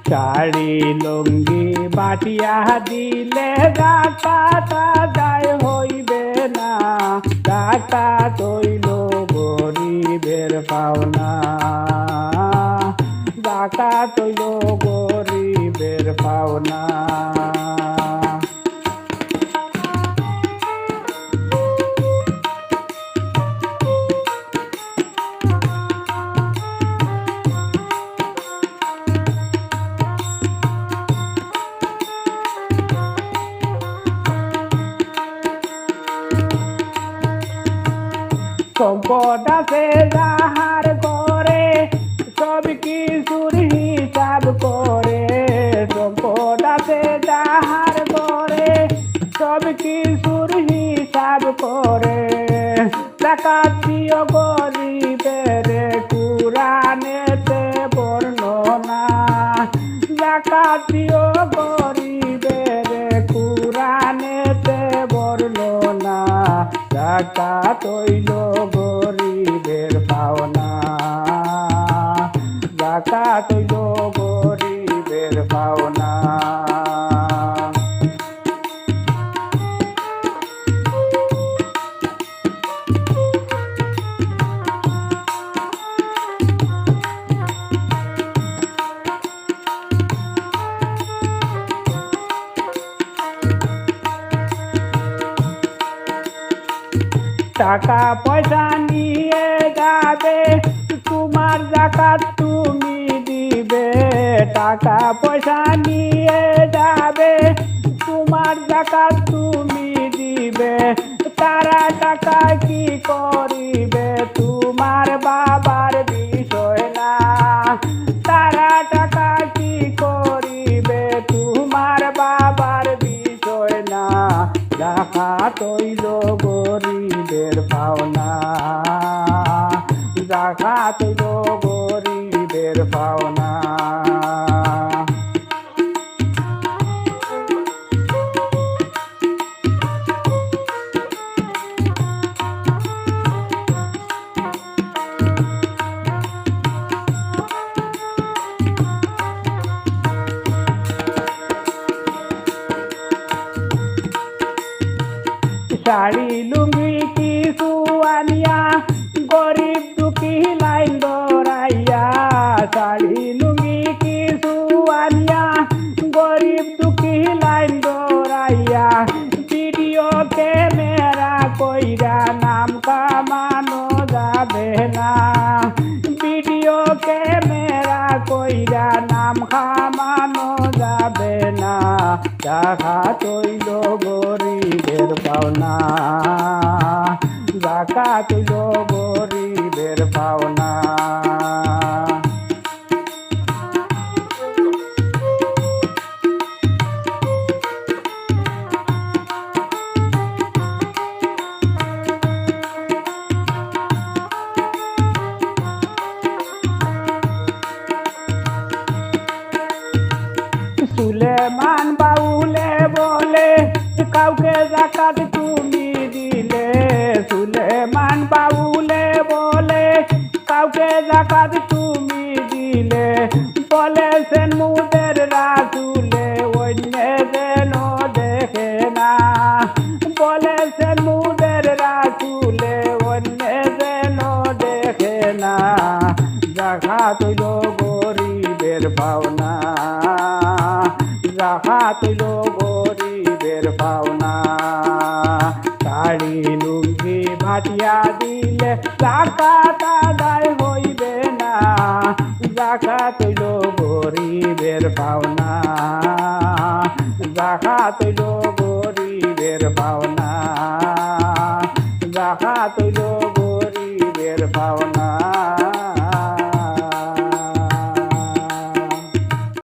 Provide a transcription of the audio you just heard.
শাড়ি লুঙ্গি বাটিয়া দিলে ডাকাতা দায় হইবে না, ডাকাত হইল গরিবের পাওনা, ডাকাত হইল গরিবের পাওনা। সম্পদ আছে যাহার করে সব কিছুর হিসাব করে, সম্পদ আছে যাহার করে সব কিছুর হিসাব করে। ডাকাতিও গরিবের কুরআনেতে বর্ণনা, ডাকাতিও গরিবের কুরআনেতে বর্ণনা, ডাকাত হইল গরিবের পাওনা, ডাকাত হইল গরিবের পাওনা। টাকা পয়সা নিয়ে যাবে তোমার যাকাত তুমি দিবে, টাকা পয়সা নিয়ে যাবে তোমার যাকাত তুমি দিবে। তারা টাকা কি করিবে তোমার বাবার বিষয় না, তারা টাকা কি করিবে তোমার বাবার বিষয় না, ডাকাত হইল গরিবের পাওনা, ডাকাত হইল গরিবের পাওনা। শাড়ি লুঙ্গি কিছু আনিয়া গরিব দুঃখী লাইন দৌড়াইয়া, শাড়ি লুঙ্গি কিছু আনিয়া গরিব দুঃখী লাইন দৌড়াইয়া। ভিডিও ক্যামেরা কইরা নাম কামানো যাবে না, ভিডিও ক্যামেরা কইরা নাম কামানো যাবে না, ডাকাত হইল গরিবের পাওনা, ডাকাত হইল গরিবের পাওনা। সুলেমান বাউলে বলে কাউকে যাকাত তুমি দিলে, সুলেমান বাউলে বলে কাউকে যাকাত তুমি দিলে। বলেছেন মুদের রাসূলে অন্য যেন দেখে না, বলেছেন মুদের রাসূলে অন্য যেন দেখে না, যাকাত হইল গরিবের পাওনা, যাকাত হইল গরিবের পাওনা। শাড়ি লুঙ্গি ভাটিয়া দিলে যাকাত আদায় হইবে না, যাকাত হইল গরিবের পাওনা, যাকাত হইল গরিবের পাওনা, যাকাত হইল